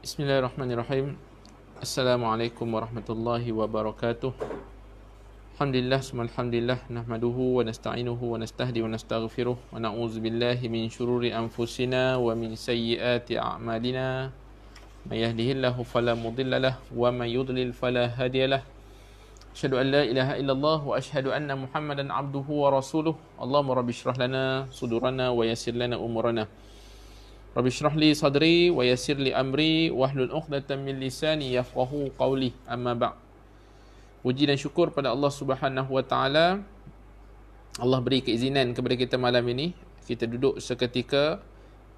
Bismillahirrahmanirrahim. Assalamualaikum warahmatullahi wabarakatuh. Alhamdulillah, alhamdulillah, nahmaduhu wa nasta'inuhu wa nastahdi wa nastaghfiruh wa na'udzu billahi min syururi anfusina wa min sayyiati a'malina. May yahdihillahu fala mudilla lahu wa may yudlil fala hadiyalah. Asyhadu an la ilaha illallah wa asyhadu anna Muhammadan abduhu wa rasuluh. Allahumma rabbi shrah lana sudurana wa yassir lana umurana. Rabbi shrah li sadri wa yassir li amri wahlul 'uqdatam min lisani yafqahu qawli. Amma ba'. Puji dan syukur pada Allah Subhanahu wa taala. Allah beri keizinan kepada kita malam ini. Kita duduk seketika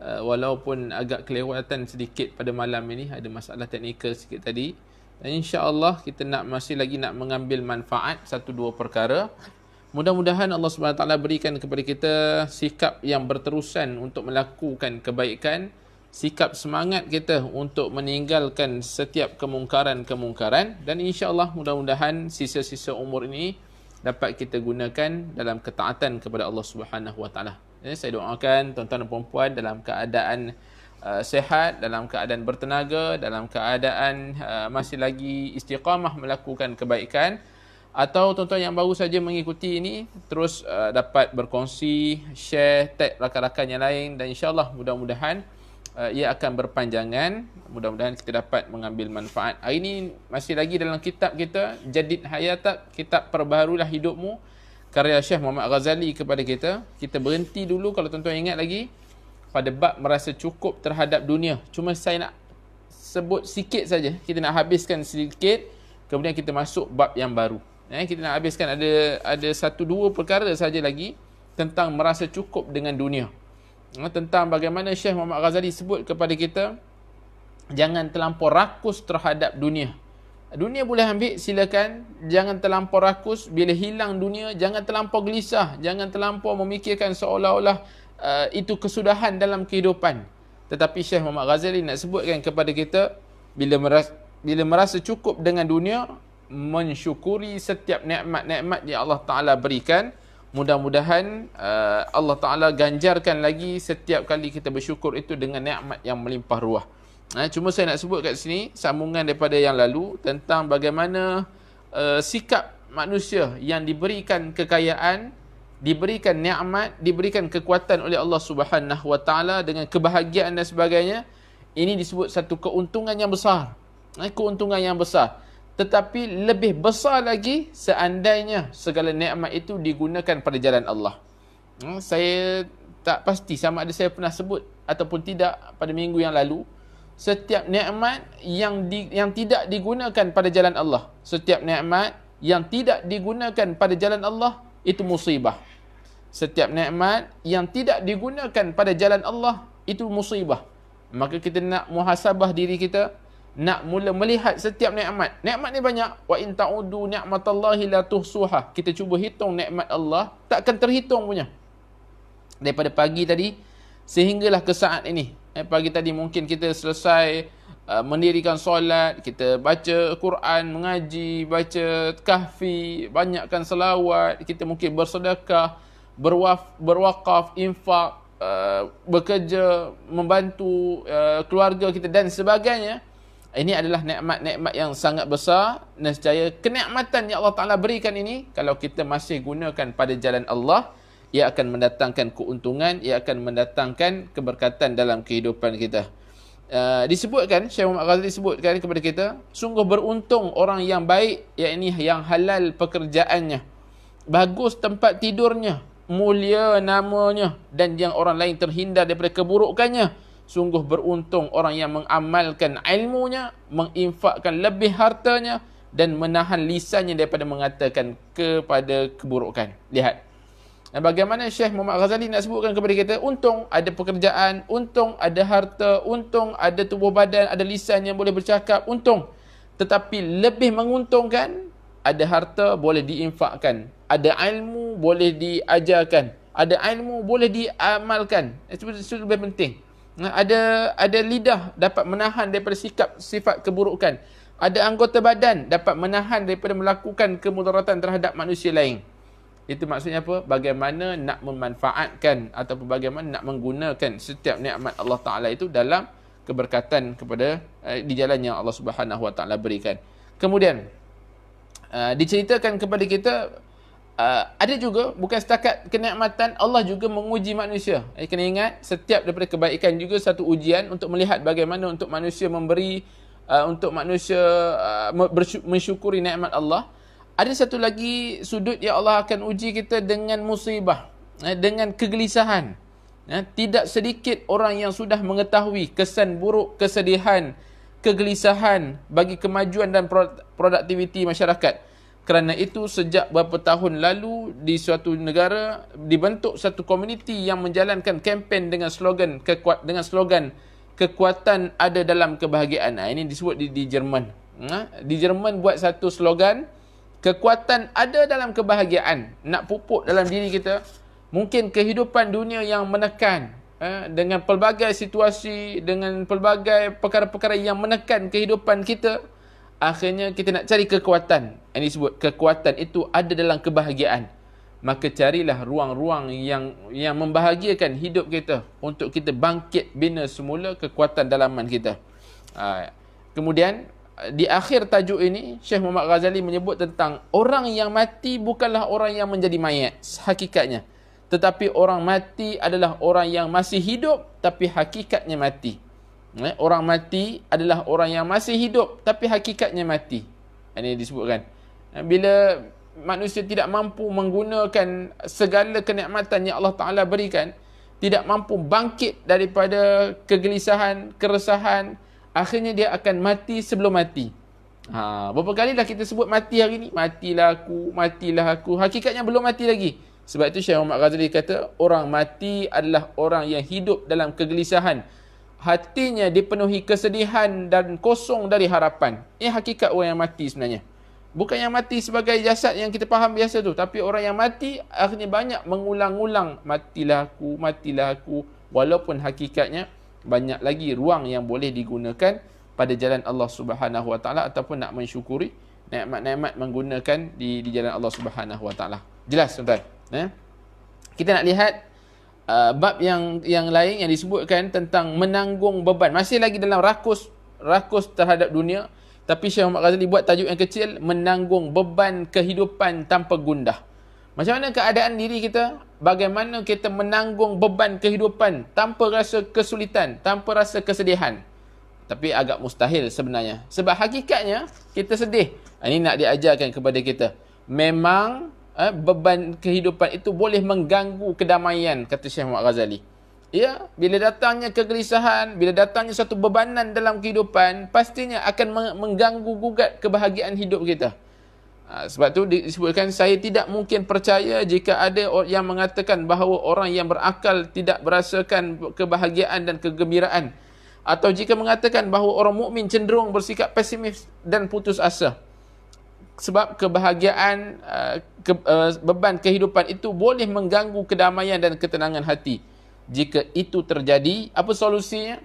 walaupun agak kelewatan sedikit pada malam ini, ada masalah teknikal sikit tadi. Dan insya-Allah kita masih lagi nak mengambil manfaat satu dua perkara. Mudah-mudahan Allah SWT berikan kepada kita sikap yang berterusan untuk melakukan kebaikan, sikap semangat kita untuk meninggalkan setiap kemungkaran-kemungkaran, dan insya-Allah mudah-mudahan sisa-sisa umur ini dapat kita gunakan dalam ketaatan kepada Allah SWT. Saya doakan tuan-tuan dan puan-puan dalam keadaan sihat, dalam keadaan bertenaga, dalam keadaan masih lagi istiqamah melakukan kebaikan. Atau tuan-tuan yang baru saja mengikuti ini, terus dapat berkongsi, share, tag rakan-rakan yang lain, dan insyaAllah mudah-mudahan ia akan berpanjangan. Mudah-mudahan kita dapat mengambil manfaat. Hari ini masih lagi dalam kitab kita, Jadid Hayatak, kitab Perbaharulah Hidupmu, karya Syekh Muhammad Ghazali kepada kita. Kita berhenti dulu, kalau tuan-tuan ingat lagi, pada bab merasa cukup terhadap dunia. Cuma saya nak sebut sikit saja, kita nak habiskan sedikit, kemudian kita masuk bab yang baru. Kita nak habiskan ada satu dua perkara saja lagi tentang merasa cukup dengan dunia. Tentang bagaimana Syekh Muhammad Ghazali sebut kepada kita, jangan terlampau rakus terhadap dunia. Dunia boleh ambil, silakan. Jangan terlampau rakus. Bila hilang dunia, jangan terlampau gelisah. Jangan terlampau memikirkan seolah-olah itu kesudahan dalam kehidupan. Tetapi Syekh Muhammad Ghazali nak sebutkan kepada kita, bila merasa cukup dengan dunia, mensyukuri setiap nikmat-nikmat yang Allah Ta'ala berikan. Mudah-mudahan Allah Ta'ala ganjarkan lagi setiap kali kita bersyukur itu dengan nikmat yang melimpah ruah. Cuma saya nak sebut kat sini sambungan daripada yang lalu tentang bagaimana sikap manusia yang diberikan kekayaan, diberikan nikmat, diberikan kekuatan oleh Allah Subhanahu Wa Ta'ala dengan kebahagiaan dan sebagainya. Ini disebut satu keuntungan yang besar. Keuntungan yang besar. Tetapi lebih besar lagi seandainya segala nikmat itu digunakan pada jalan Allah. Saya tak pasti sama ada saya pernah sebut ataupun tidak pada minggu yang lalu. Setiap nikmat yang tidak digunakan pada jalan Allah, setiap nikmat yang tidak digunakan pada jalan Allah, itu musibah. Setiap nikmat yang tidak digunakan pada jalan Allah, itu musibah. Maka kita nak muhasabah diri kita, nak mula melihat setiap nikmat. Nikmat ni banyak. Wa in ta'udu ni'matallahi la tuhsuha. Kita cuba hitung nikmat Allah, takkan terhitung punya. Daripada pagi tadi sehinggalah ke saat ini. Pagi tadi mungkin kita selesai mendirikan solat, kita baca Quran, mengaji, baca kahfi, banyakkan selawat, kita mungkin bersedekah, berwakaf, infak, bekerja, membantu keluarga kita dan sebagainya. Ini adalah nikmat-nikmat yang sangat besar. Nescaya kenikmatan yang Allah Ta'ala berikan ini, kalau kita masih gunakan pada jalan Allah, ia akan mendatangkan keuntungan, ia akan mendatangkan keberkatan dalam kehidupan kita. Disebutkan, Syekh Muhammad Ghazali sebutkan kepada kita, sungguh beruntung orang yang baik, yakni yang halal pekerjaannya, bagus tempat tidurnya, mulia namanya, dan yang orang lain terhindar daripada keburukannya. Sungguh beruntung orang yang mengamalkan ilmunya, menginfakkan lebih hartanya, dan menahan lisannya daripada mengatakan kepada keburukan. Lihat. Dan bagaimana Syekh Muhammad Ghazali nak sebutkan kepada kita, untung ada pekerjaan, untung ada harta, untung ada tubuh badan, ada lisan yang boleh bercakap, untung. Tetapi lebih menguntungkan, ada harta boleh diinfakkan, ada ilmu boleh diajarkan, ada ilmu boleh diamalkan. Itu lebih penting. Ada lidah dapat menahan daripada sifat keburukan. Ada anggota badan dapat menahan daripada melakukan kemudaratan terhadap manusia lain. Itu maksudnya apa? Bagaimana nak memanfaatkan ataupun bagaimana nak menggunakan setiap nikmat Allah Ta'ala itu dalam keberkatan kepada di jalan yang Allah Subhanahu Wa Taala berikan. Kemudian diceritakan kepada kita ada juga bukan setakat kenikmatan, Allah juga menguji manusia. Kena ingat, setiap daripada kebaikan juga satu ujian untuk melihat bagaimana untuk manusia memberi, untuk manusia mensyukuri nikmat Allah. Ada satu lagi sudut yang Allah akan uji kita dengan musibah, dengan kegelisahan. Tidak sedikit orang yang sudah mengetahui kesan buruk, kesedihan, kegelisahan bagi kemajuan dan produktiviti masyarakat. Kerana itu, sejak beberapa tahun lalu di suatu negara dibentuk satu komuniti yang menjalankan kempen dengan slogan kekuatan ada dalam kebahagiaan. Ini disebut di Jerman. Di Jerman buat satu slogan, kekuatan ada dalam kebahagiaan. Nak pupuk dalam diri kita, mungkin kehidupan dunia yang menekan, dengan pelbagai situasi, dengan pelbagai perkara-perkara yang menekan kehidupan kita, akhirnya kita nak cari kekuatan. Ini disebut kekuatan itu ada dalam kebahagiaan. Maka carilah ruang-ruang yang membahagiakan hidup kita untuk kita bangkit bina semula kekuatan dalaman kita. Kemudian di akhir tajuk ini, Syekh Muhammad Ghazali menyebut tentang orang yang mati bukanlah orang yang menjadi mayat hakikatnya, tetapi orang mati adalah orang yang masih hidup tapi hakikatnya mati. Orang mati adalah orang yang masih hidup tapi hakikatnya mati. Ini disebutkan. Bila manusia tidak mampu menggunakan segala kenikmatan yang Allah Ta'ala berikan, tidak mampu bangkit daripada kegelisahan, keresahan, akhirnya dia akan mati sebelum mati. Berapa kali dah kita sebut mati hari ni? Matilah aku. Hakikatnya belum mati lagi. Sebab itu Syekh Muhammad Ghazali kata, orang mati adalah orang yang hidup dalam kegelisahan. Hatinya dipenuhi kesedihan dan kosong dari harapan. Ini hakikat orang yang mati sebenarnya. Bukan yang mati sebagai jasad yang kita faham biasa tu, tapi orang yang mati akhirnya banyak mengulang-ulang matilah aku, walaupun hakikatnya banyak lagi ruang yang boleh digunakan pada jalan Allah Subhanahu Wa Taala ataupun nak mensyukuri nikmat-nikmat menggunakan di jalan Allah Subhanahu Wa Taala. Jelas tuan-tuan? Kita nak lihat bab yang lain yang disebutkan tentang menanggung beban. Masih lagi dalam rakus terhadap dunia, tapi Syekh Muhammad Ghazali buat tajuk yang kecil, menanggung beban kehidupan tanpa gundah. Macam mana keadaan diri kita? Bagaimana kita menanggung beban kehidupan tanpa rasa kesulitan, tanpa rasa kesedihan? Tapi agak mustahil sebenarnya. Sebab hakikatnya kita sedih. Ini nak diajarkan kepada kita. Memang beban kehidupan itu boleh mengganggu kedamaian, kata Syekh Muhammad Ghazali. Ya, bila datangnya kegelisahan, bila datangnya satu bebanan dalam kehidupan, pastinya akan mengganggu gugat kebahagiaan hidup kita. Sebab tu disebutkan, saya tidak mungkin percaya jika ada yang mengatakan bahawa orang yang berakal tidak merasakan kebahagiaan dan kegembiraan, atau jika mengatakan bahawa orang mukmin cenderung bersikap pesimis dan putus asa. Sebab kebahagiaan, beban kehidupan itu boleh mengganggu kedamaian dan ketenangan hati. Jika itu terjadi, apa solusinya?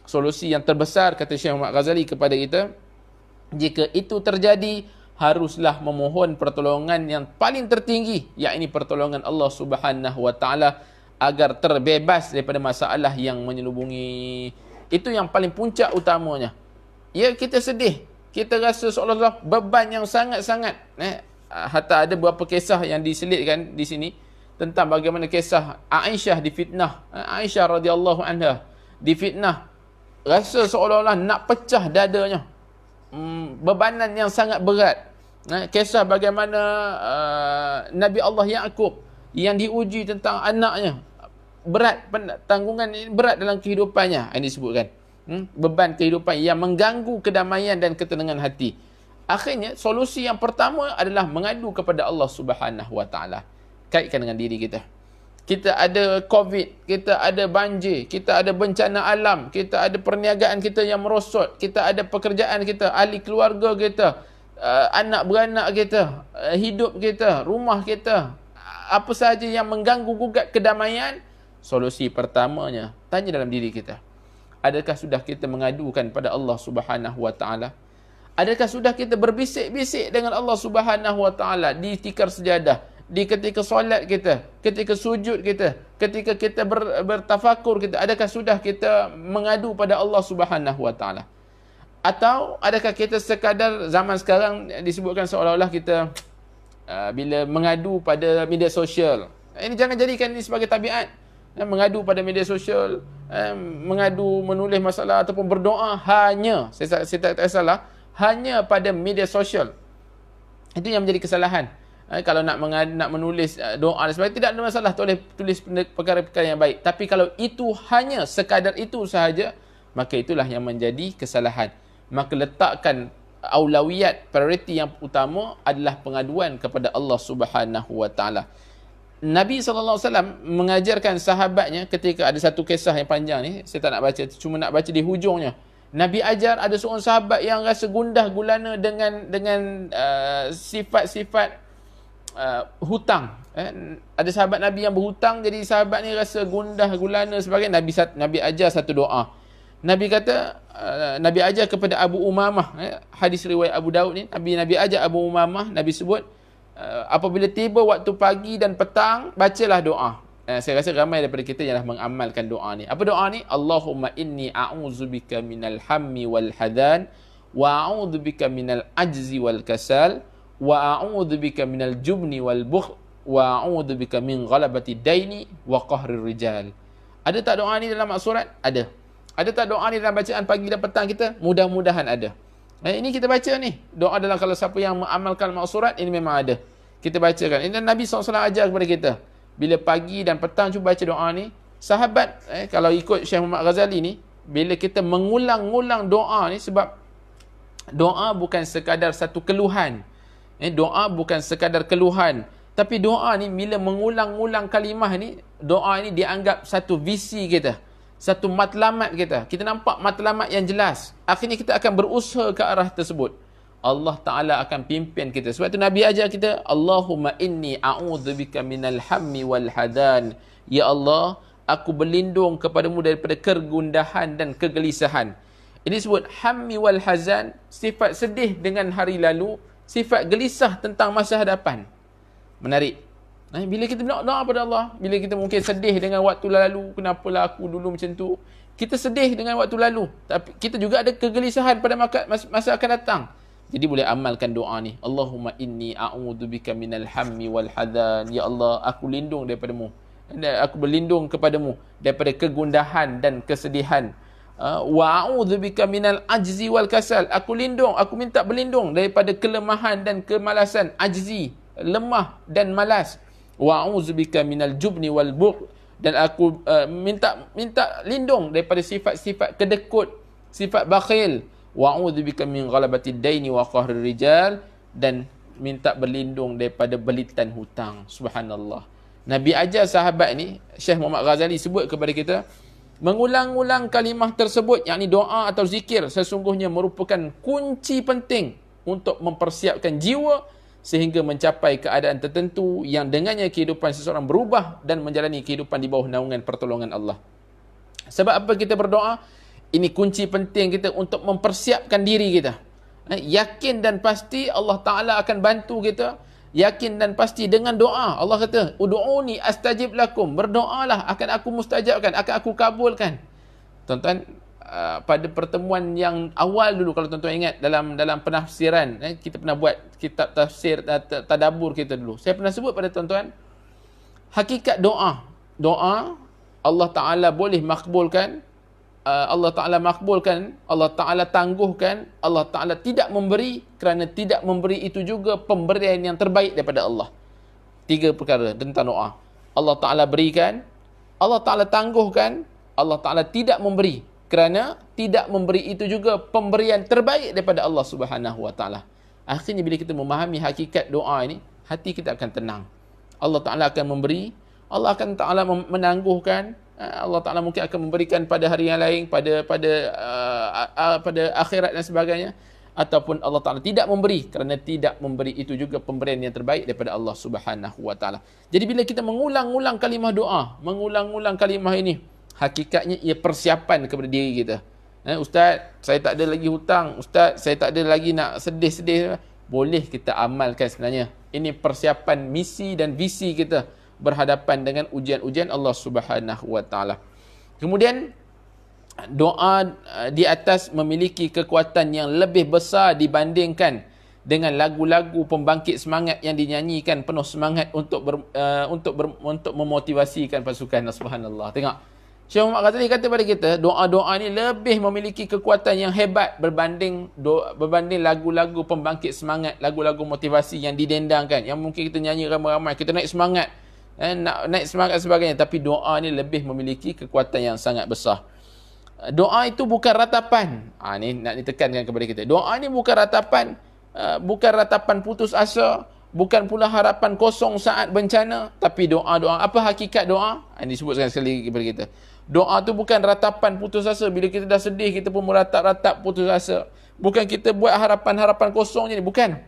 Solusi yang terbesar, kata Syekh Muhammad Ghazali kepada kita, jika itu terjadi, haruslah memohon pertolongan yang paling tertinggi, yakni pertolongan Allah Subhanahu Wa Taala, agar terbebas daripada masalah yang menyelubungi. Itu yang paling puncak utamanya. Ya, kita sedih, kita rasa seolah-olah beban yang sangat-sangat. Hatta ada beberapa kisah yang diselitkan di sini tentang bagaimana kisah Aisyah difitnah. Aisyah radhiyallahu anha difitnah, rasa seolah-olah nak pecah dadanya. Bebanan yang sangat berat. Kisah bagaimana Nabi Allah Ya'qub yang diuji tentang anaknya. Berat, tanggungan ini berat dalam kehidupannya. Ini disebutkan. Beban kehidupan yang mengganggu kedamaian dan ketenangan hati. Akhirnya, solusi yang pertama adalah mengadu kepada Allah Subhanahu Wa Taala. Kaitkan dengan diri kita. Kita ada COVID, kita ada banjir, kita ada bencana alam, kita ada perniagaan kita yang merosot, kita ada pekerjaan kita, ahli keluarga kita, anak beranak kita, hidup kita, rumah kita. Apa sahaja yang mengganggu gugat kedamaian, solusi pertamanya, tanya dalam diri kita. Adakah sudah kita mengadukan pada Allah Subhanahu Wa Taala? Adakah sudah kita berbisik-bisik dengan Allah Subhanahu Wa Taala di tikar sejadah, di ketika solat kita, ketika sujud kita, ketika kita bertafakur kita, adakah sudah kita mengadu pada Allah Subhanahu wa taala? Atau adakah kita sekadar zaman sekarang disebutkan seolah-olah kita bila mengadu pada media sosial. Ini jangan jadikan ini sebagai tabiat. Mengadu pada media sosial, mengadu, menulis masalah ataupun berdoa hanya, saya tak salah, hanya pada media sosial. Itu yang menjadi kesalahan. Kalau nak menulis doa dan sebagainya, tidak ada masalah, tulis perkara-perkara yang baik. Tapi kalau itu hanya sekadar itu sahaja, maka itulah yang menjadi kesalahan. Maka letakkan aulawiyat, prioriti yang utama adalah pengaduan kepada Allah Subhanahu wa taala. Nabi SAW mengajarkan sahabatnya ketika ada satu kisah yang panjang ni, saya tak nak baca, cuma nak baca di hujungnya. Nabi ajar ada seorang sahabat yang rasa gundah gulana dengan sifat-sifat hutang. Ada sahabat Nabi yang berhutang, jadi sahabat ni rasa gundah gulana sebagainya. Nabi ajar satu doa. Nabi kata, Nabi ajar kepada Abu Umamah, hadis riwayat Abu Daud ni, Nabi ajar Abu Umamah, Nabi sebut, apabila tiba waktu pagi dan petang, bacalah doa. Saya rasa ramai daripada kita yang dah mengamalkan doa ni. Apa doa ni? Allahumma inni a'udzubika minal hammi wal hadan, wa a'udzubika minal ajzi wal kasal, wa a'udzubika minal jubni wal bukh, wa a'udzubika min ghalabati daini wa qahrir rijal. Ada tak doa ni dalam surat? Ada. Ada tak doa ni dalam bacaan pagi dan petang kita? Mudah-mudahan ada. Ini kita baca ni. Doa dalam, kalau siapa yang mengamalkan maksurat, ini memang ada. Kita bacakan. Ini Nabi SAW ajar kepada kita. Bila pagi dan petang cuba baca doa ni. Sahabat, kalau ikut Syekh Muhammad Ghazali ni, bila kita mengulang-ulang doa ni, sebab doa bukan sekadar satu keluhan. Doa bukan sekadar keluhan. Tapi doa ni, bila mengulang-ulang kalimah ni, doa ni dianggap satu visi kita. Satu matlamat kita. Kita nampak matlamat yang jelas. Akhirnya kita akan berusaha ke arah tersebut. Allah Ta'ala akan pimpin kita. Sebab itu Nabi ajar kita, Allahumma inni a'udzubika minal hammi wal hadan. Ya Allah, aku berlindung kepadamu daripada kegundahan dan kegelisahan. Ini sebut hammi wal hazan, sifat sedih dengan hari lalu, sifat gelisah tentang masa hadapan. Menarik. Bila kita nak doa pada Allah, bila kita mungkin sedih dengan waktu lalu, kenapalah aku dulu macam tu, kita sedih dengan waktu lalu, tapi kita juga ada kegelisahan pada masa akan datang. Jadi boleh amalkan doa ni. Allahumma inni a'udzubika minal hammi wal hadan. Ya Allah, aku lindung daripadamu. Aku berlindung kepadamu daripada kegundahan dan kesedihan. Wa a'udzubika minal ajzi wal kasal. Aku minta berlindung daripada kelemahan dan kemalasan. Ajzi, lemah dan malas. Wa a'udzubika minal jubni wal bukh. Dan aku minta lindung daripada sifat-sifat kedekut, sifat bakhil. Wa a'udzubika min ghalabati daini wa qahrir rijal. Dan minta berlindung daripada belitan hutang. Subhanallah. Nabi ajar sahabat ni, Syekh Muhammad Ghazali sebut kepada kita, mengulang-ulang kalimah tersebut, yakni doa atau zikir, sesungguhnya merupakan kunci penting untuk mempersiapkan jiwa sehingga mencapai keadaan tertentu yang dengannya kehidupan seseorang berubah dan menjalani kehidupan di bawah naungan pertolongan Allah. Sebab apa kita berdoa? Ini kunci penting kita untuk mempersiapkan diri kita. Yakin dan pasti Allah Ta'ala akan bantu kita. Yakin dan pasti dengan doa. Allah kata, Udu'uni astajib lakum. Berdoalah, akan aku mustajabkan, akan aku kabulkan. Tuan-tuan, pada pertemuan yang awal dulu, kalau tuan-tuan ingat, dalam penafsiran, kita pernah buat kitab tafsir, tadabbur kita dulu. Saya pernah sebut pada tuan-tuan, hakikat doa. Doa, Allah Ta'ala boleh makbulkan, Allah Ta'ala makbulkan, Allah Ta'ala tangguhkan, Allah Ta'ala tidak memberi, kerana tidak memberi itu juga pemberian yang terbaik daripada Allah. 3 perkara tentang doa. Allah Ta'ala berikan, Allah Ta'ala tangguhkan, Allah Ta'ala tidak memberi, kerana tidak memberi itu juga pemberian terbaik daripada Allah Subhanahu Wa Ta'ala. Akhirnya bila kita memahami hakikat doa ini, hati kita akan tenang. Allah Ta'ala akan memberi, Allah akan Ta'ala menangguhkan, Allah Ta'ala mungkin akan memberikan pada hari yang lain, pada akhirat dan sebagainya. Ataupun Allah Ta'ala tidak memberi, kerana tidak memberi itu juga pemberian yang terbaik daripada Allah Subhanahu Wa Ta'ala. Jadi bila kita mengulang-ulang kalimah doa, mengulang-ulang kalimah ini, hakikatnya ia persiapan kepada diri kita. Ustaz, saya tak ada lagi hutang. Ustaz, saya tak ada lagi nak sedih-sedih. boleh kita amalkan sebenarnya. Ini persiapan misi dan visi kita berhadapan dengan ujian-ujian Allah Subhanahu wa taala. Kemudian doa di atas memiliki kekuatan yang lebih besar dibandingkan dengan lagu-lagu pembangkit semangat yang dinyanyikan penuh semangat untuk memotivasikan pasukan. Subhanallah. Tengok. Syekh Muhammad Ghazali kata pada kita, doa-doa ni lebih memiliki kekuatan yang hebat berbanding lagu-lagu pembangkit semangat, lagu-lagu motivasi yang didendangkan, yang mungkin kita nyanyi ramai-ramai, kita naik semangat, nak naik semangat sebagainya, tapi doa ni lebih memiliki kekuatan yang sangat besar. Doa itu bukan ratapan. Ni nak ditekankan kepada kita. Doa ni bukan ratapan putus asa, bukan pula harapan kosong saat bencana, tapi doa-doa. Apa hakikat doa? Ini disebutkan sekali lagi kepada kita. Doa tu bukan ratapan putus asa. Bila kita dah sedih, kita pun meratap-ratap putus asa. Bukan kita buat harapan-harapan kosong je ni. Bukan.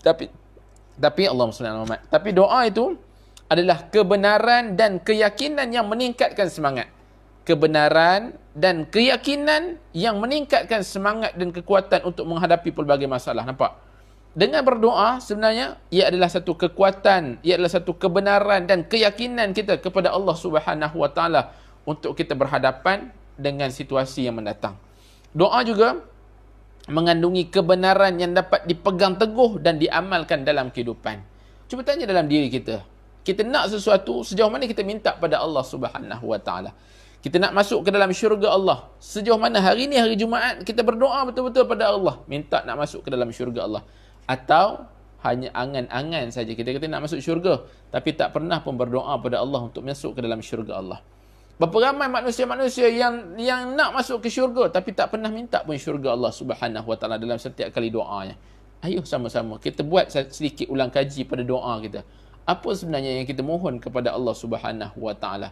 Tapi Allahumma salli ala Muhammad. Tapi doa itu adalah kebenaran dan keyakinan yang meningkatkan semangat. Kebenaran dan keyakinan yang meningkatkan semangat dan kekuatan untuk menghadapi pelbagai masalah. Nampak? Dengan berdoa sebenarnya ia adalah satu kekuatan, ia adalah satu kebenaran dan keyakinan kita kepada Allah Subhanahu wa taala untuk kita berhadapan dengan situasi yang mendatang. Doa juga mengandungi kebenaran yang dapat dipegang teguh dan diamalkan dalam kehidupan. Cuba tanya dalam diri kita. Kita nak sesuatu, sejauh mana kita minta pada Allah Subhanahu wa taala? Kita nak masuk ke dalam syurga Allah. Sejauh mana hari ni hari Jumaat kita berdoa betul-betul pada Allah, minta nak masuk ke dalam syurga Allah. Atau hanya angan-angan saja. Kita kata nak masuk syurga, tapi tak pernah pun berdoa pada Allah untuk masuk ke dalam syurga Allah. Berapa ramai manusia-manusia yang nak masuk ke syurga, tapi tak pernah minta pun syurga Allah Subhanahu wa taala dalam setiap kali doanya. Ayuh sama-sama kita buat sedikit ulang kaji pada doa kita. Apa sebenarnya yang kita mohon kepada Allah Subhanahu wa taala?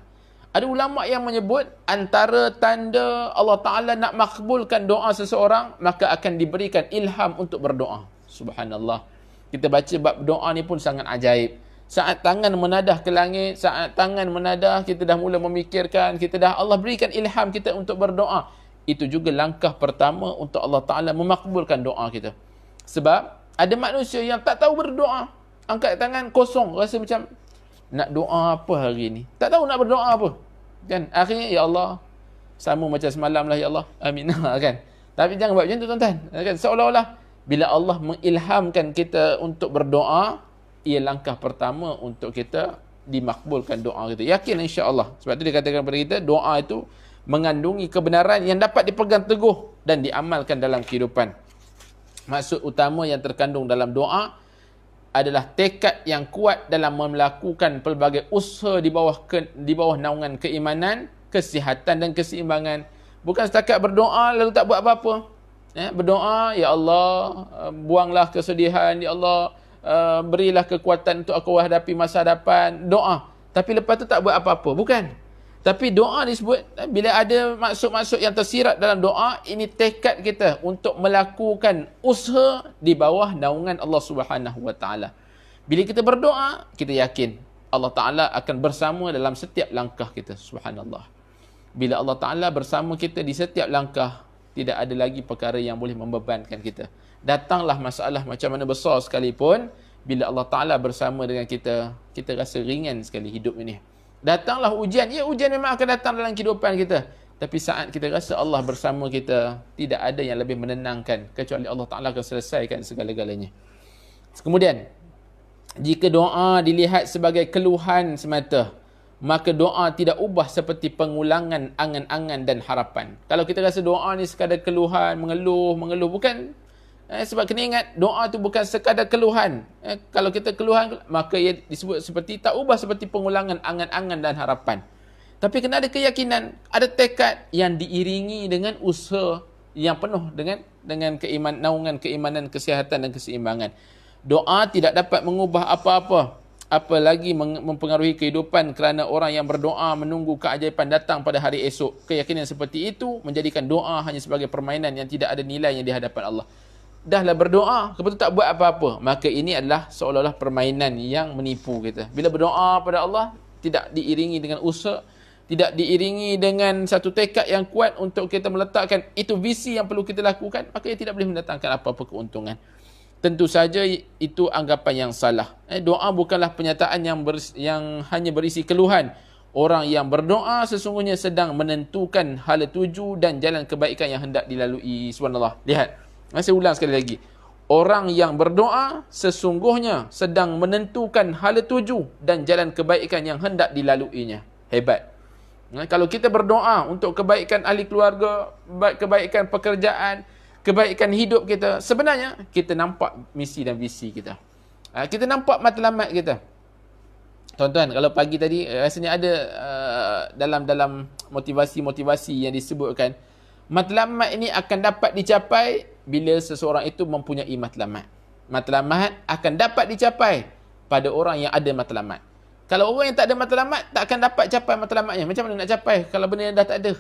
Ada ulama yang menyebut antara tanda Allah Ta'ala nak makbulkan doa seseorang, maka akan diberikan ilham untuk berdoa. Subhanallah. Kita baca bab doa ni pun sangat ajaib. Saat tangan menadah ke langit, saat tangan menadah, kita dah mula memikirkan, Allah berikan ilham kita untuk berdoa. Itu juga langkah pertama untuk Allah Ta'ala memakbulkan doa kita. Sebab ada manusia yang tak tahu berdoa. Angkat tangan kosong, rasa macam nak doa apa hari ni? Tak tahu nak berdoa apa. Kan? Akhirnya, ya Allah, sama macam semalam lah, ya Allah. Amin. Kan? Tapi jangan buat macam tu, tuan-tuan. Kan? Seolah-olah bila Allah mengilhamkan kita untuk berdoa, ia langkah pertama untuk kita dimakbulkan doa kita. Yakin insya-Allah. Sebab tu dia katakan kepada kita, doa itu mengandungi kebenaran yang dapat dipegang teguh dan diamalkan dalam kehidupan. Maksud utama yang terkandung dalam doa adalah tekad yang kuat dalam melakukan pelbagai usaha di bawah naungan keimanan, kesihatan dan keseimbangan. Bukan setakat berdoa lalu tak buat apa-apa. Berdoa, ya Allah, buanglah kesedihan, ya Allah, berilah kekuatan untuk aku hadapi masa hadapan. Doa. Tapi lepas tu tak buat apa-apa. Bukan. Tapi doa disebut, bila ada maksud-maksud yang tersirat dalam doa, ini tekad kita untuk melakukan usaha di bawah naungan Allah Subhanahu wa taala. Bila kita berdoa, kita yakin Allah Taala akan bersama dalam setiap langkah kita. Subhanallah. Bila Allah Taala bersama kita di setiap langkah, tidak ada lagi perkara yang boleh membebankan kita. Datanglah masalah macam mana besar sekalipun, bila Allah Taala bersama dengan kita, kita rasa ringan sekali hidup ini. Datanglah ujian, ya ujian memang akan datang dalam kehidupan kita. Tapi saat kita rasa Allah bersama kita, tidak ada yang lebih menenangkan kecuali Allah Ta'ala akan selesaikan segala-galanya. Kemudian, jika doa dilihat sebagai keluhan semata, maka doa tidak ubah seperti pengulangan angan-angan dan harapan. Kalau kita rasa doa ni sekadar keluhan, mengeluh, bukan. Sebab kena ingat, doa tu bukan sekadar keluhan. Kalau kita keluhan, maka ia disebut seperti, tak ubah seperti pengulangan angan-angan dan harapan. Tapi kena ada keyakinan, ada tekad yang diiringi dengan usaha yang penuh dengan naungan keimanan, kesihatan dan keseimbangan. Doa tidak dapat mengubah apa-apa, apalagi mempengaruhi kehidupan, kerana orang yang berdoa menunggu keajaiban datang pada hari esok. Keyakinan seperti itu menjadikan doa hanya sebagai permainan yang tidak ada nilainya di hadapan Allah. Dahlah berdoa, lepas tu tak buat apa-apa, maka ini adalah seolah-olah permainan yang menipu kita. Bila berdoa pada Allah, tidak diiringi dengan usaha, tidak diiringi dengan satu tekad yang kuat untuk kita meletakkan itu visi yang perlu kita lakukan, maka ia tidak boleh mendatangkan apa-apa keuntungan. Tentu saja itu anggapan yang salah. Doa bukanlah penyataan yang hanya berisi keluhan. Orang yang berdoa sesungguhnya sedang menentukan hala tuju dan jalan kebaikan yang hendak dilalui. Subhanallah. Lihat. Saya ulang sekali lagi. Orang yang berdoa sesungguhnya sedang menentukan hala tuju dan jalan kebaikan yang hendak dilaluinya. Hebat. Kalau kita berdoa untuk kebaikan ahli keluarga, kebaikan pekerjaan, kebaikan hidup kita, sebenarnya kita nampak misi dan visi kita. Kita nampak matlamat kita. Tuan-tuan, kalau pagi tadi rasanya ada dalam motivasi-motivasi yang disebutkan, matlamat ini akan dapat dicapai bila seseorang itu mempunyai matlamat. Matlamat akan dapat dicapai pada orang yang ada matlamat. Kalau orang yang tak ada matlamat, tak akan dapat capai matlamatnya. Macam mana nak capai kalau benda yang dah tak ada?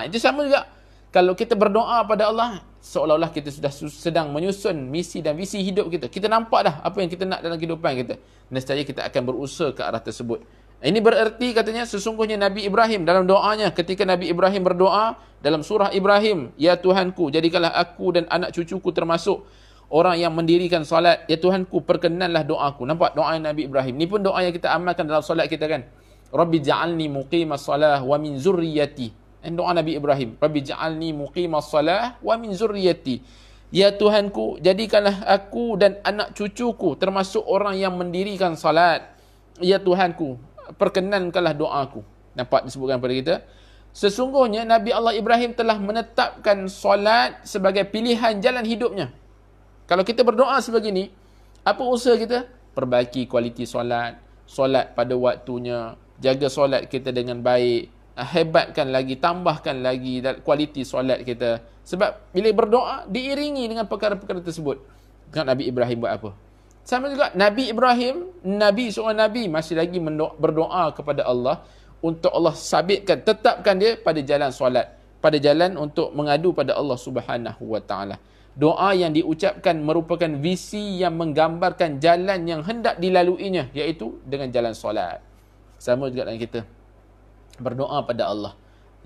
Itu sama juga. Kalau kita berdoa pada Allah, seolah-olah kita sudah sedang menyusun misi dan visi hidup kita. Kita nampak dah apa yang kita nak dalam kehidupan kita. Nescaya kita akan berusaha ke arah tersebut. Ini bererti katanya sesungguhnya Nabi Ibrahim dalam doanya, ketika Nabi Ibrahim berdoa dalam surah Ibrahim, Ya Tuhanku, jadikanlah aku dan anak cucuku termasuk orang yang mendirikan solat. Ya Tuhanku, perkenanlah doaku. Nampak doa Nabi Ibrahim. Ni pun doa yang kita amalkan dalam solat kita kan. Rabbi ja'alni muqimas salah wa min zurriyati. Doa Nabi Ibrahim. Rabbi ja'alni muqimas salah wa min zurriyati. Ya Tuhanku, jadikanlah aku dan anak cucuku termasuk orang yang mendirikan salat. Ya Tuhanku, perkenankanlah doaku. Nampak disebutkan pada kita. Sesungguhnya Nabi Allah Ibrahim telah menetapkan solat sebagai pilihan jalan hidupnya. Kalau kita berdoa sebegini, apa usaha kita? Perbaiki kualiti solat, solat pada waktunya, jaga solat kita dengan baik, hebatkan lagi, tambahkan lagi kualiti solat kita. Sebab bila berdoa, diiringi dengan perkara-perkara tersebut. Nabi Ibrahim buat apa? Sama juga Nabi Ibrahim, seorang Nabi masih lagi berdoa kepada Allah untuk Allah sabitkan, tetapkan dia pada jalan solat, pada jalan untuk mengadu pada Allah Subhanahu wa taala. Doa yang diucapkan merupakan visi yang menggambarkan jalan yang hendak dilaluinya, iaitu dengan jalan solat. Sama juga dengan kita berdoa pada Allah.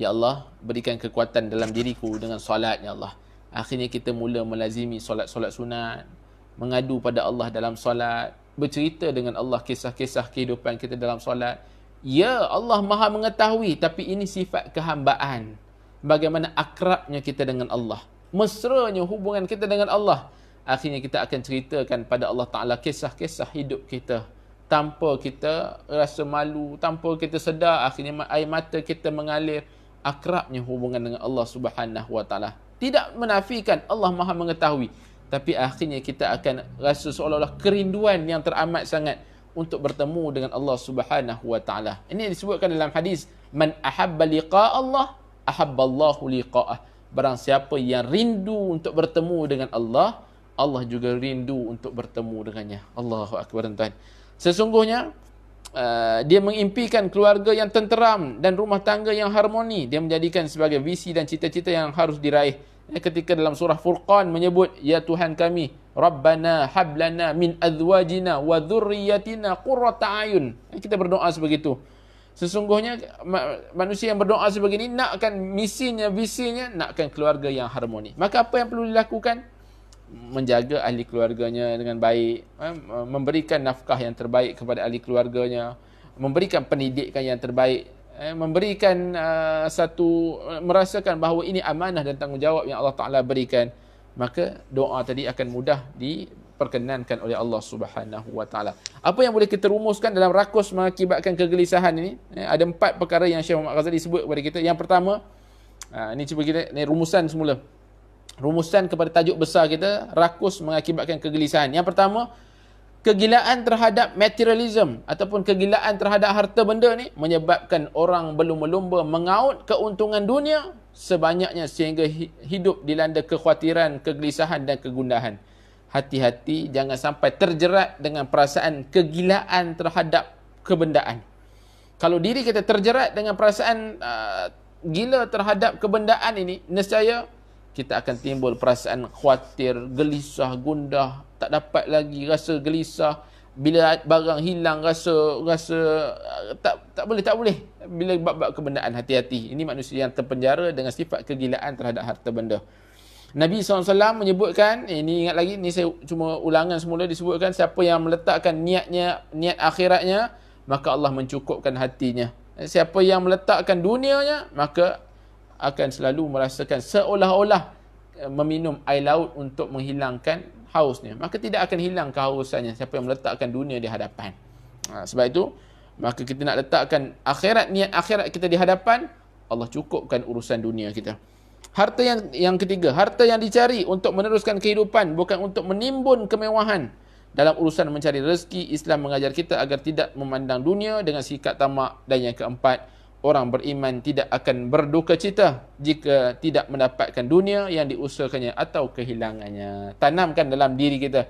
Ya Allah, berikan kekuatan dalam diriku dengan solat, Ya Allah. Akhirnya kita mula melazimi solat-solat sunat, mengadu pada Allah dalam solat, bercerita dengan Allah kisah-kisah kehidupan kita dalam solat. Ya, Allah Maha mengetahui, tapi ini sifat kehambaan. Bagaimana akrabnya kita dengan Allah, mesranya hubungan kita dengan Allah. Akhirnya kita akan ceritakan pada Allah Ta'ala kisah-kisah hidup kita tanpa kita rasa malu, tanpa kita sedar. Akhirnya air mata kita mengalir. Akrabnya hubungan dengan Allah Subhanahu wa taala. Tidak menafikan Allah Maha mengetahui, tapi akhirnya kita akan rasa seolah-olah kerinduan yang teramat sangat untuk bertemu dengan Allah Subhanahu wa taala. Ini disebutkan dalam hadis, man ahabba liqa Allah, ahabballahu liqa'ah. Barang siapa yang rindu untuk bertemu dengan Allah, Allah juga rindu untuk bertemu dengannya. Allahu akbar, tuan-tuan. Sesungguhnya dia mengimpikan keluarga yang tenteram dan rumah tangga yang harmoni. Dia menjadikan sebagai visi dan cita-cita yang harus diraih. Ketika dalam surah Furqan menyebut, Ya Tuhan kami, Rabbana hablana min azwajina wa dhurriyyatina qurrata ayun. Kita berdoa sebegitu. Sesungguhnya manusia yang berdoa sebegini nakkan misinya, visinya, nakkan keluarga yang harmoni. Maka apa yang perlu dilakukan? Menjaga ahli keluarganya dengan baik, memberikan nafkah yang terbaik kepada ahli keluarganya, memberikan pendidikan yang terbaik, memberikan merasakan bahawa ini amanah dan tanggungjawab yang Allah Ta'ala berikan. Maka doa tadi akan mudah diperkenankan oleh Allah Subhanahu wa taala. Apa yang boleh kita rumuskan dalam rakus mengakibatkan kegelisahan ini? Ada 4 perkara yang Syekh Muhammad Ghazali sebut kepada kita. Yang pertama, ini cuba kita rumusan semula. Rumusan kepada tajuk besar kita, rakus mengakibatkan kegelisahan. Yang pertama, kegilaan terhadap materialism ataupun kegilaan terhadap harta benda ni menyebabkan orang berlumba-lumba mengaut keuntungan dunia sebanyaknya sehingga hidup dilanda kekhawatiran, kegelisahan dan kegundahan. Hati-hati jangan sampai terjerat dengan perasaan kegilaan terhadap kebendaan. Kalau diri kita terjerat dengan perasaan gila terhadap kebendaan ini, nescaya kita akan timbul perasaan khawatir, gelisah, gundah, tak dapat lagi, rasa gelisah. Bila barang hilang, rasa tak boleh. Bila bab-bab kebendaan, hati-hati. Ini manusia yang terpenjara dengan sifat kegilaan terhadap harta benda. Nabi SAW menyebutkan, ini ingat lagi, ni saya cuma ulangan semula, disebutkan siapa yang meletakkan niat akhiratnya, maka Allah mencukupkan hatinya. Siapa yang meletakkan dunianya, maka akan selalu merasakan seolah-olah meminum air laut untuk menghilangkan hausnya. Maka tidak akan hilang kehausannya siapa yang meletakkan dunia di hadapan. Sebab itu, maka kita nak letakkan niat akhirat kita di hadapan, Allah cukupkan urusan dunia kita. Harta yang ketiga, harta yang dicari untuk meneruskan kehidupan, bukan untuk menimbun kemewahan. Dalam urusan mencari rezeki, Islam mengajar kita agar tidak memandang dunia dengan sikap tamak. Dan yang keempat, orang beriman tidak akan berduka cita jika tidak mendapatkan dunia yang diusahakannya atau kehilangannya. Tanamkan dalam diri kita,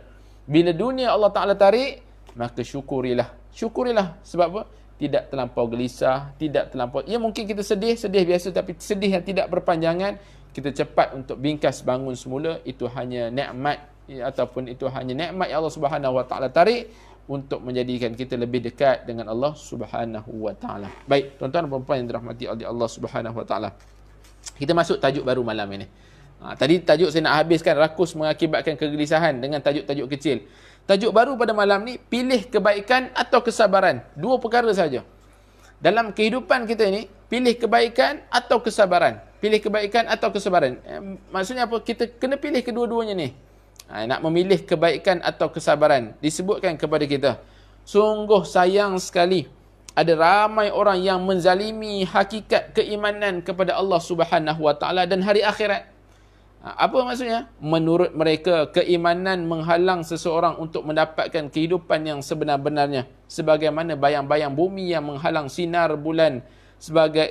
bila dunia Allah Ta'ala tarik, maka syukurilah. Syukurilah. Sebab apa? Tidak terlampau gelisah, tidak terlampau, ya mungkin kita sedih biasa, tapi sedih yang tidak berpanjangan. Kita cepat untuk bingkas bangun semula. Itu hanya nikmat, ataupun itu hanya nikmat yang Allah Subhanahu Wa Ta'ala tarik untuk menjadikan kita lebih dekat dengan Allah Subhanahu Wa Ta'ala. Baik, tuan-tuan dan puan-puan yang dirahmati oleh Allah Subhanahu Wa Ta'ala, kita masuk tajuk baru malam ini. Tadi tajuk saya nak habiskan, rakus mengakibatkan kegelisahan, dengan tajuk-tajuk kecil. Tajuk baru pada malam ni, pilih kebaikan atau kesabaran. Dua perkara saja. Dalam kehidupan kita ini, pilih kebaikan atau kesabaran. Pilih kebaikan atau kesabaran. Maksudnya apa? Kita kena pilih kedua-duanya ni. Nak memilih kebaikan atau kesabaran. Disebutkan kepada kita, sungguh sayang sekali ada ramai orang yang menzalimi hakikat keimanan kepada Allah Subhanahu Wa Ta'ala dan hari akhirat. Apa maksudnya? Menurut mereka, keimanan menghalang seseorang untuk mendapatkan kehidupan yang sebenar-benarnya. Sebagaimana bayang-bayang bumi yang menghalang sinar bulan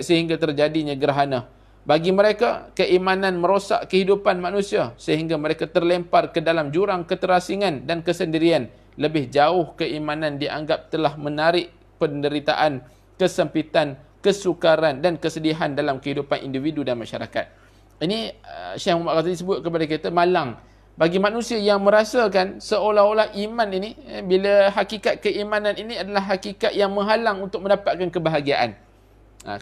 sehingga terjadinya gerhana. Bagi mereka, keimanan merosak kehidupan manusia sehingga mereka terlempar ke dalam jurang keterasingan dan kesendirian. Lebih jauh, keimanan dianggap telah menarik penderitaan, kesempitan, kesukaran dan kesedihan dalam kehidupan individu dan masyarakat. Ini Syekh Muhammad Ghazali sebut kepada kita, malang bagi manusia yang merasakan seolah-olah iman ini, bila hakikat keimanan ini adalah hakikat yang menghalang untuk mendapatkan kebahagiaan.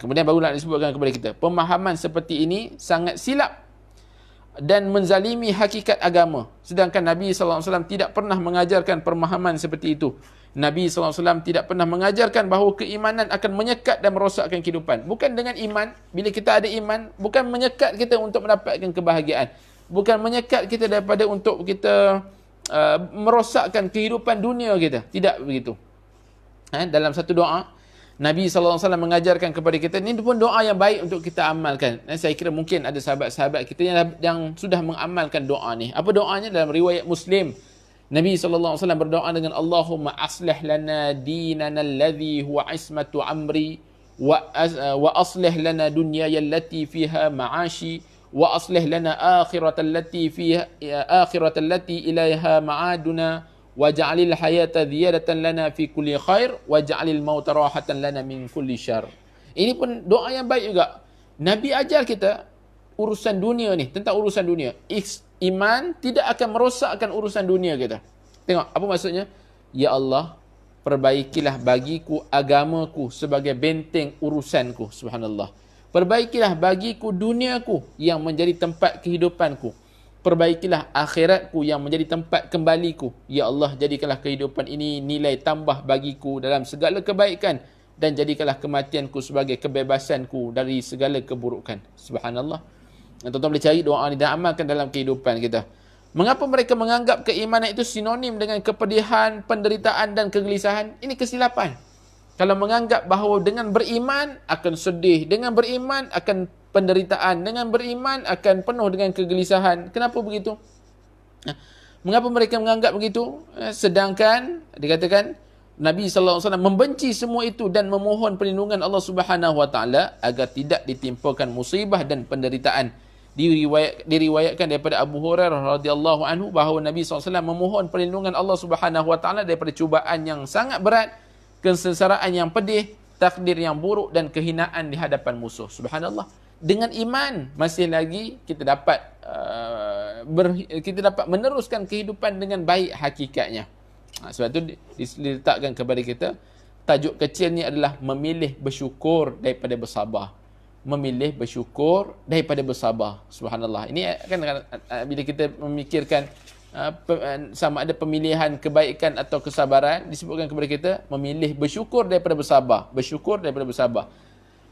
Kemudian barulah disebutkan kepada kita, pemahaman seperti ini sangat silap dan menzalimi hakikat agama. Sedangkan Nabi SAW tidak pernah mengajarkan pemahaman seperti itu. Nabi SAW tidak pernah mengajarkan bahawa keimanan akan menyekat dan merosakkan kehidupan. Bukan dengan iman, bila kita ada iman, bukan menyekat kita untuk mendapatkan kebahagiaan. Bukan menyekat kita daripada untuk kita merosakkan kehidupan dunia kita. Tidak begitu. Dalam satu doa, Nabi SAW mengajarkan kepada kita, ini pun doa yang baik untuk kita amalkan. Saya kira mungkin ada sahabat-sahabat kita yang sudah mengamalkan doa ni. Apa doanya? Dalam riwayat Muslim, Nabi SAW berdoa dengan, Allahumma aslih lana dinana alladhi huwa ismatu amri wa aslih lana dunyaya allati fiha ma'ashi wa aslih lana akhirata allati ilaiha ma'aduna waj'alil hayata ziyadatan lana fi kulli khair waj'alil mauta rahatan lana min kulli syarr. Ini pun doa yang baik juga. Nabi ajar kita urusan dunia ni, tentang urusan dunia. Iman tidak akan merosakkan urusan dunia kita. Tengok apa maksudnya? Ya Allah, perbaikilah bagiku agamaku sebagai benteng urusanku. Subhanallah. Perbaikilah bagiku duniaku yang menjadi tempat kehidupanku. Perbaikilah akhiratku yang menjadi tempat kembaliku. Ya Allah, jadikanlah kehidupan ini nilai tambah bagiku dalam segala kebaikan, dan jadikanlah kematianku sebagai kebebasanku dari segala keburukan. Subhanallah. Tuan-tuan boleh cari doa ni dan amalkan dalam kehidupan kita. Mengapa mereka menganggap keimanan itu sinonim dengan kepedihan, penderitaan dan kegelisahan? Ini kesilapan. Kalau menganggap bahawa dengan beriman akan sedih, dengan beriman akan penderitaan, dengan beriman akan penuh dengan kegelisahan. Kenapa begitu? Mengapa mereka menganggap begitu? Sedangkan dikatakan Nabi SAW membenci semua itu dan memohon perlindungan Allah Subhanahu Wa Ta'ala agar tidak ditimpakan musibah dan penderitaan. Diriwayatkan daripada Abu Hurairah radhiyallahu anhu bahawa Nabi SAW memohon perlindungan Allah Subhanahu Wa Ta'ala daripada cubaan yang sangat berat, kesengsaraan yang pedih, takdir yang buruk dan kehinaan di hadapan musuh. Subhanallah. Dengan iman masih lagi kita dapat meneruskan kehidupan dengan baik hakikatnya. Sebab itu diletakkan kepada kita, tajuk kecil ni adalah memilih bersyukur daripada bersabar. memilih bersyukur daripada bersabar. Subhanallah. Ini kan bila kita memikirkan sama ada pemilihan kebaikan atau kesabaran, disebutkan kepada kita memilih bersyukur daripada bersabar. Bersyukur daripada bersabar.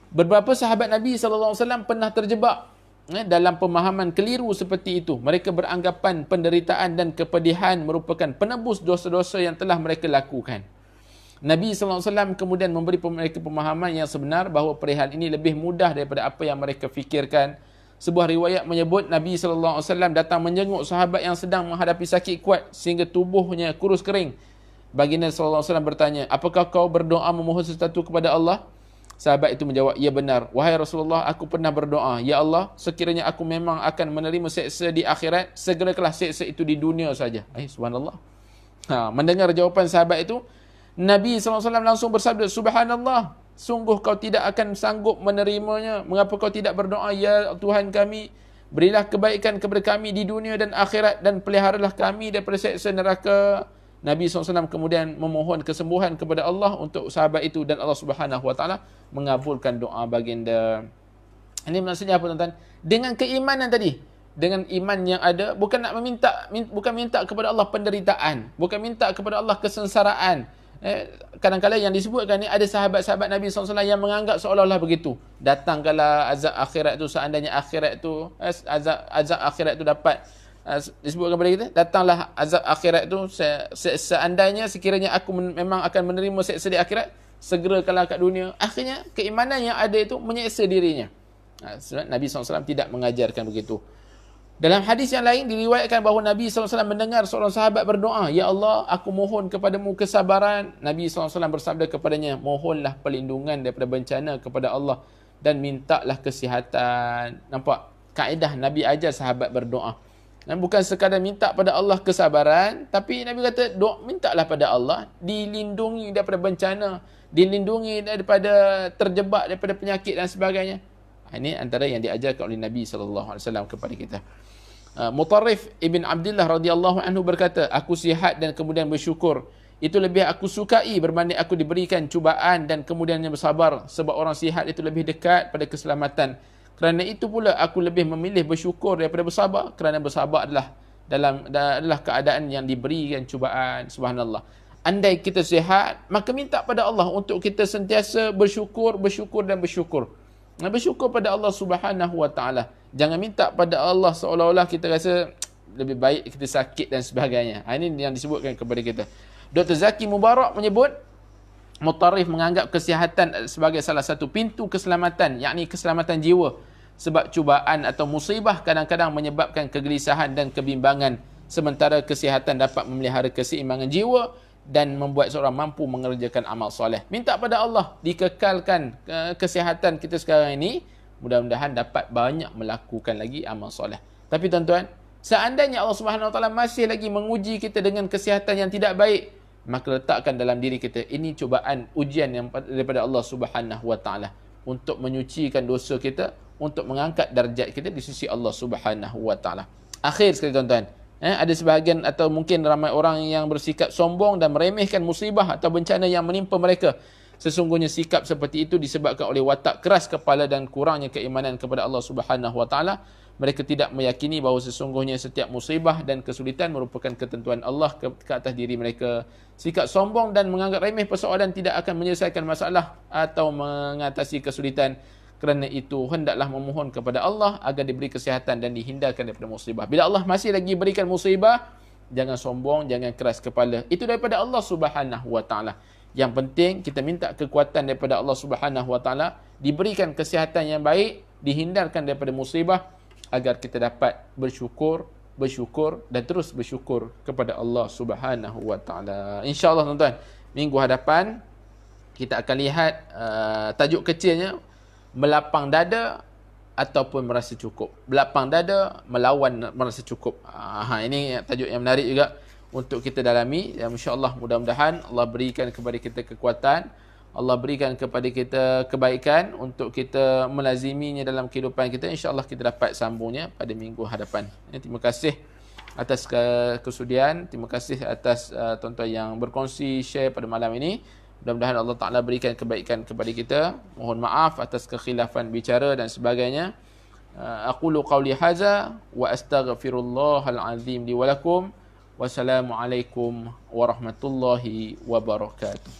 Beberapa sahabat Nabi SAW pernah terjebak dalam pemahaman keliru seperti itu. Mereka beranggapan penderitaan dan kepedihan merupakan penebus dosa-dosa yang telah mereka lakukan. Nabi SAW kemudian memberi mereka pemahaman yang sebenar bahawa perihal ini lebih mudah daripada apa yang mereka fikirkan. Sebuah riwayat menyebut Nabi SAW datang menjenguk sahabat yang sedang menghadapi sakit kuat sehingga tubuhnya kurus kering. Baginda SAW bertanya, apakah kau berdoa memohon sesuatu kepada Allah? Sahabat itu menjawab, ya benar. Wahai Rasulullah, aku pernah berdoa. Ya Allah, sekiranya aku memang akan menerima seksa di akhirat, segeralah seksa itu di dunia saja. Subhanallah. Mendengar jawapan sahabat itu, Nabi SAW langsung bersabda, Subhanallah, sungguh kau tidak akan sanggup menerimanya. Mengapa kau tidak berdoa, ya Tuhan kami, berilah kebaikan kepada kami di dunia dan akhirat dan peliharalah kami daripada seksa neraka. Nabi SAW kemudian memohon kesembuhan kepada Allah untuk sahabat itu dan Allah Subhanahu Wa Taala mengabulkan doa baginda. Ini maksudnya apa tuan-tuan? Dengan keimanan tadi, dengan iman yang ada, bukan nak bukan minta kepada Allah penderitaan, bukan minta kepada Allah kesengsaraan. Kadang-kadang yang disebutkan ni ada sahabat-sahabat Nabi SAW yang menganggap seolah-olah begitu. Datangkanlah azab akhirat tu, seandainya akhirat tu azab akhirat tu dapat disebutkan kepada kita, datanglah azab akhirat tu seandainya sekiranya aku memang akan menerima seksa di akhirat, segerakanlah kat dunia. Akhirnya keimanan yang ada itu menyeksa dirinya. Nabi SAW tidak mengajarkan begitu. Dalam hadis yang lain diriwayatkan bahawa Nabi SAW mendengar seorang sahabat berdoa, ya Allah, aku mohon kepadamu kesabaran. Nabi SAW bersabda kepadanya, mohonlah perlindungan daripada bencana kepada Allah dan mintalah kesihatan. Nampak? Kaedah Nabi ajar sahabat berdoa. Dan bukan sekadar minta pada Allah kesabaran, tapi Nabi kata, mintalah pada Allah dilindungi daripada bencana, dilindungi daripada terjebak daripada penyakit dan sebagainya. Ini antara yang diajarkan oleh Nabi SAW kepada kita. Mutarrif ibn Abdullah radhiyallahu anhu berkata, aku sihat dan kemudian bersyukur. Itu lebih aku sukai berbanding aku diberikan cubaan dan kemudiannya bersabar, sebab orang sihat itu lebih dekat pada keselamatan. Kerana itu pula aku lebih memilih bersyukur daripada bersabar, kerana bersabar adalah keadaan yang diberikan cubaan. Subhanallah. Andai kita sihat, maka minta pada Allah untuk kita sentiasa bersyukur dan bersyukur. Bersyukur pada Allah Subhanahu Wa Taala. Jangan minta pada Allah seolah-olah kita rasa lebih baik kita sakit dan sebagainya. Ini yang disebutkan kepada kita. Dr. Zaki Mubarak menyebut, Mutarrif menganggap kesihatan sebagai salah satu pintu keselamatan, yakni keselamatan jiwa. Sebab cubaan atau musibah kadang-kadang menyebabkan kegelisahan dan kebimbangan, sementara kesihatan dapat memelihara keseimbangan jiwa dan membuat seorang mampu mengerjakan amal soleh. Minta pada Allah dikekalkan kesihatan kita sekarang ini, mudah-mudahan dapat banyak melakukan lagi amal soleh. Tapi tuan-tuan, seandainya Allah Subhanahu Wa Taala masih lagi menguji kita dengan kesihatan yang tidak baik, maka letakkan dalam diri kita, ini cubaan, ujian yang daripada Allah Subhanahu Wa Taala untuk menyucikan dosa kita, untuk mengangkat darjat kita di sisi Allah Subhanahu Wa Taala. Akhir sekali tuan-tuan, ada sebahagian atau mungkin ramai orang yang bersikap sombong dan meremehkan musibah atau bencana yang menimpa mereka. Sesungguhnya sikap seperti itu disebabkan oleh watak keras kepala dan kurangnya keimanan kepada Allah Subhanahu Wa Taala. Mereka tidak meyakini bahawa sesungguhnya setiap musibah dan kesulitan merupakan ketentuan Allah ke atas diri mereka. Sikap sombong dan menganggap remeh persoalan tidak akan menyelesaikan masalah atau mengatasi kesulitan. Kerana itu, hendaklah memohon kepada Allah agar diberi kesihatan dan dihindarkan daripada musibah. Bila Allah masih lagi berikan musibah, jangan sombong, jangan keras kepala. Itu daripada Allah Subhanahu Wa Taala. Yang penting kita minta kekuatan daripada Allah Subhanahu Wa Taala, diberikan kesihatan yang baik, dihindarkan daripada musibah, agar kita dapat bersyukur dan terus bersyukur kepada Allah Subhanahu Wa Taala. InsyaAllah tuan-tuan, minggu hadapan kita akan lihat tajuk kecilnya, melapang dada ataupun merasa cukup. Melapang dada melawan merasa cukup. Ini tajuk yang menarik juga untuk kita dalami. Dan insya-Allah mudah-mudahan Allah berikan kepada kita kekuatan, Allah berikan kepada kita kebaikan untuk kita melaziminya dalam kehidupan kita. InsyaAllah kita dapat sambungnya pada minggu hadapan. Terima kasih atas kesudian. Terima kasih atas tuan-tuan yang berkongsi, share pada malam ini. Mudah-mudahan Allah Ta'ala berikan kebaikan kepada kita. Mohon maaf atas kekhilafan bicara dan sebagainya. Aqulu qawli hadza wa astaghfirullahal azim li wa lakum. Wassalamualaikum warahmatullahi wabarakatuh.